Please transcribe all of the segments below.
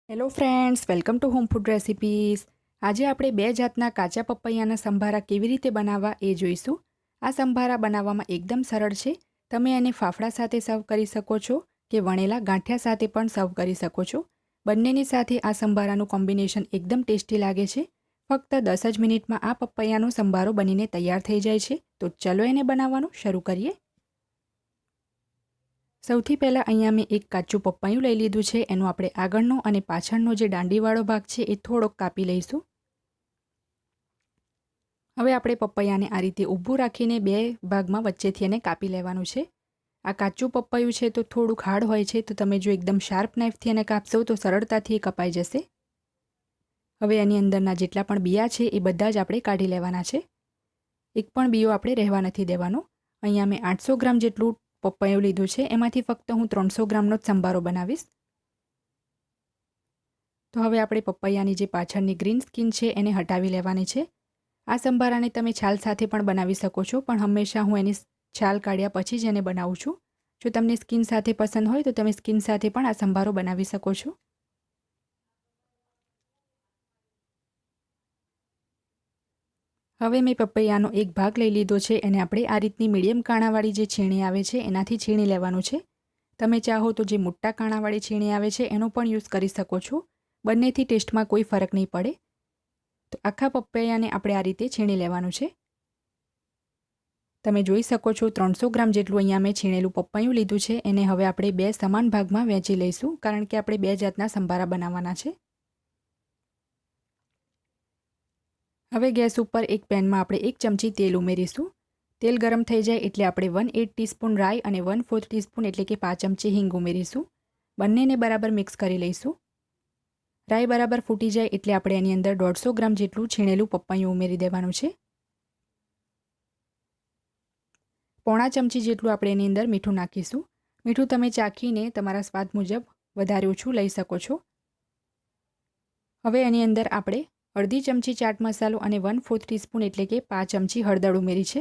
Hello friends, welcome to home food recipes. આજે આપણે બે જાતના કાચા પપૈયાના સંભારા કેવી રીતે બનાવવા એ જોઈશું. આ સંભારા બનાવવામાં એકદમ સરળ છે. તમે એને ફાફડા સાથે સર્વ કરી શકો છો કે વણેલા ગાંઠિયા સાથે પણ સર્વ કરી શકો છો. બંનેની સાથે આ સંભારાનું કોમ્બિનેશન એકદમ ટેસ્ટી લાગે છે. ફક્ત 10 જ મિનિટમાં આ પપૈયાનો સંભારો બનીને તૈયાર થઈ જાય છે. તો ચલો એને બનાવવાનું શરૂ કરીએ. સૌથી પહેલાં અહીંયા મેં એક કાચું પપૈયું લઈ લીધું છે. એનો આપણે આગળનો અને પાછળનો જે દાંડીવાળો ભાગ છે એ થોડોક કાપી લઈશું. હવે આપણે પપૈયાને આ રીતે ઊભું રાખીને બે ભાગમાં વચ્ચેથી એને કાપી લેવાનું છે. આ કાચું પપૈયું છે તો થોડુંક હાર્ડ હોય છે, તો તમે જો એકદમ શાર્પ નાઇફથી એને કાપશો તો સરળતાથી એ કપાઈ જશે. હવે એની અંદરના જેટલા પણ બિયા છે એ બધા જ આપણે કાઢી લેવાના છે. એક પણ બીયો આપણે રહેવા નથી દેવાનો. અહીંયા મેં 800 ગ્રામ જેટલું પપૈયું લીધું છે. એમાંથી ફક્ત હું 300 ગ્રામનો જ સંભારો બનાવીશ. તો હવે આપણે પપૈયાની જે પાછળની ગ્રીન સ્કિન છે એને હટાવી લેવાની છે. આ સંભારાને તમે છાલ સાથે પણ બનાવી શકો છો, પણ હંમેશા હું એની છાલ કાઢ્યા પછી જ એને બનાવું છું. જો તમને સ્કિન સાથે પસંદ હોય તો તમે સ્કિન સાથે પણ આ સંભારો બનાવી શકો છો. હવે મેં પપૈયાનો એક ભાગ લઈ લીધો છે. એને આપણે આ રીતની મીડિયમ કાણાવાળી જે છીણી આવે છે એનાથી છીણી લેવાનું છે. તમે ચાહો તો જે મોટા કાણાવાળી છીણી આવે છે એનો પણ યુઝ કરી શકો છો. બંનેથી ટેસ્ટમાં કોઈ ફરક નહીં પડે. તો આખા પપૈયાને આપણે આ રીતે છીણી લેવાનું છે. તમે જોઈ શકો છો 300 ગ્રામ જેટલું અહીંયા મેં છીણેલું પપૈયું લીધું છે. એને હવે આપણે બે સમાન ભાગમાં વહેંચી લઈશું, કારણ કે આપણે બે જાતના સંભારા બનાવવાના છે. હવે ગેસ ઉપર એક પેનમાં આપણે 1 ચમચી તેલ ઉમેરીશું. તેલ ગરમ થઈ જાય એટલે આપણે 1/8 ટીસ્પૂન રાઈ અને 1/4 ટીસ્પૂન એટલે કે 5 ચમચી હિંગ ઉમેરીશું. બંનેને બરાબર મિક્સ કરી લઈશું. રાઈ બરાબર ફૂટી જાય એટલે આપણે એની અંદર 150 ગ્રામ જેટલું છીણેલું પપૈયું ઉમેરી દેવાનું છે. પોણા ચમચી જેટલું આપણે એની અંદર મીઠું નાખીશું. મીઠું તમે ચાખીને તમારા સ્વાદ મુજબ વધારે ઓછું લઈ શકો છો. હવે એની અંદર આપણે અડધી ચમચી ચાટ મસાલો અને 1/4 ટીસ્પૂન એટલે કે 5 ચમચી હળદર ઉમેરી છે.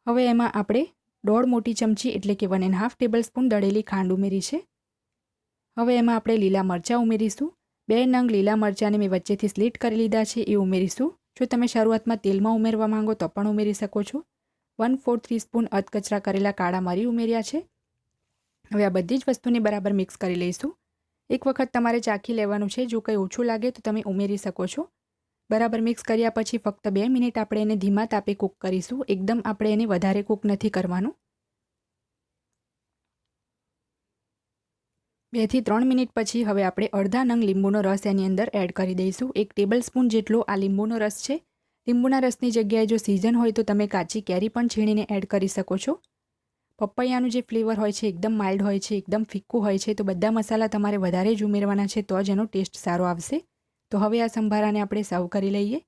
હવે એમાં આપણે 1.5 મોટી ચમચી એટલે કે 1.5 ટેબલસ્પૂન દળેલી ખાંડ ઉમેરી છે. હવે એમાં આપણે લીલા મરચાં ઉમેરીશું. 2 નંગ લીલા મરચાંને મેં વચ્ચેથી સ્લીટ કરી લીધા છે એ ઉમેરીશું. જો તમે શરૂઆતમાં તેલમાં ઉમેરવા માંગો તો પણ ઉમેરી શકો છો. 1/4 ટીસ્પૂન અધકચરા કરેલા કાળા મરી ઉમેર્યા છે. હવે આ બધી જ વસ્તુને બરાબર મિક્સ કરી લઈશું. એક વખત તમારે ચાખી લેવાનું છે. જો કંઈ ઓછું લાગે તો તમે ઉમેરી શકો છો. બરાબર મિક્સ કર્યા પછી ફક્ત 2 મિનિટ આપણે એને ધીમા તાપે કૂક કરીશું. એકદમ આપણે એને વધારે કૂક નથી કરવાનું. 2 થી 3 મિનિટ પછી હવે આપણે અડધા નંગ લીંબુનો રસ એની અંદર એડ કરી દઈશું. 1 ટેબલસ્પૂન જેટલો આ લીંબુનો રસ છે. લીંબુના રસની જગ્યાએ જો સિઝન હોય તો તમે કાચી કેરી પણ છીણીને એડ કરી શકો છો. પપૈયાનું જે ફ્લેવર હોય છે એકદમ માઇલ્ડ હોય છે, એકદમ ફિક્કું હોય છે, તો બધા મસાલા તમારે વધારે જ ઉમેરવાના છે તો જ એનો ટેસ્ટ સારો આવશે. તો હવે આ સંભારાને આપણે સર્વ કરી લઈએ.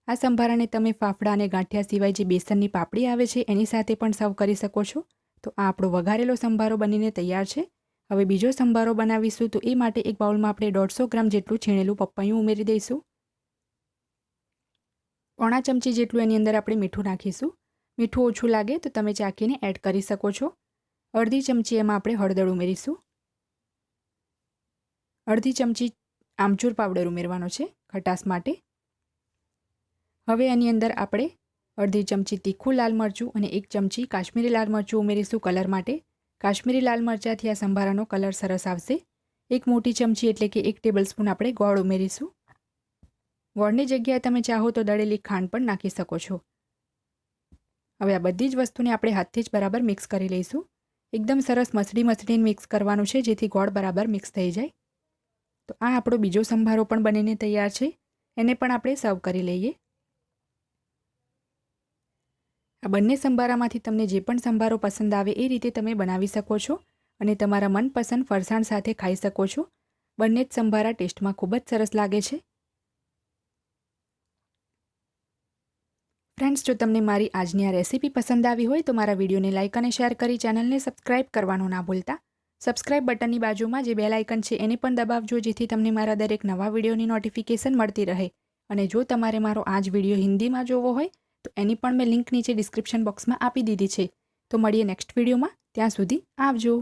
આ સંભારાને તમે ફાફડા અને ગાંઠિયા સિવાય જે બેસનની પાપડી આવે છે એની સાથે પણ સર્વ કરી શકો છો. તો આ આપણો વઘારેલો સંભારો બનીને તૈયાર છે. હવે બીજો સંભારો બનાવીશું. તો એ માટે એક બાઉલમાં આપણે 150 ગ્રામ જેટલું છીણેલું પપૈયું ઉમેરી દઈશું. પોણા ચમચી જેટલું એની અંદર આપણે મીઠું નાખીશું. મીઠું ઓછું લાગે તો તમે ચાખીને એડ કરી શકો છો. અડધી ચમચી એમાં આપણે હળદર ઉમેરીશું. અડધી ચમચી આમચૂર પાવડર ઉમેરવાનો છે ખટાશ માટે. હવે એની અંદર આપણે અડધી ચમચી તીખું લાલ મરચું અને 1 ચમચી કાશ્મીરી લાલ મરચું ઉમેરીશું કલર માટે. કાશ્મીરી લાલ મરચાંથી આ સંભારાનો કલર સરસ આવશે. 1 મોટી ચમચી એટલે કે 1 ટેબલસ્પૂન આપણે ગોળ ઉમેરીશું. ગોળની જગ્યાએ તમે ચાહો તો દળેલી ખાંડ પણ નાખી શકો છો. હવે આ બધી જ વસ્તુને આપણે હાથથી જ બરાબર મિક્સ કરી લઈશું. એકદમ સરસ મસળીને મિક્સ કરવાનું છે જેથી ગોળ બરાબર મિક્સ થઈ જાય. તો આ આપણો બીજો સંભારો પણ બનીને તૈયાર છે. એને પણ આપણે સર્વ કરી લઈએ. આ બંને સંભારામાંથી તમને જે પણ સંભારો પસંદ આવે એ રીતે તમે બનાવી શકો છો અને તમારા મનપસંદ ફરસાણ સાથે ખાઈ શકો છો. બંને જ સંભારા ટેસ્ટમાં ખૂબ જ સરસ લાગે છે. ફ્રેન્ડ્સ, જો તમને મારી આજની આ રેસીપી પસંદ આવી હોય તો મારા વિડીયોને લાઇક અને શેર કરી ચેનલને સબસ્ક્રાઇબ કરવાનું ના ભૂલતા. સબસ્ક્રાઇબ બટનની બાજુમાં જે બેલ આઇકન છે એને પણ દબાવજો, જેથી તમને મારા દરેક નવા વિડીયોની નોટિફિકેશન મળતી રહે. અને જો તમારે મારો આ જ વિડીયો હિન્દીમાં જોવો હોય તો એની પણ મેં લિંક નીચે ડિસ્ક્રિપ્શન બોક્સમાં આપી દીધી છે. તો મળીએ નેક્સ્ટ વિડીયોમાં. ત્યાં સુધી આવજો.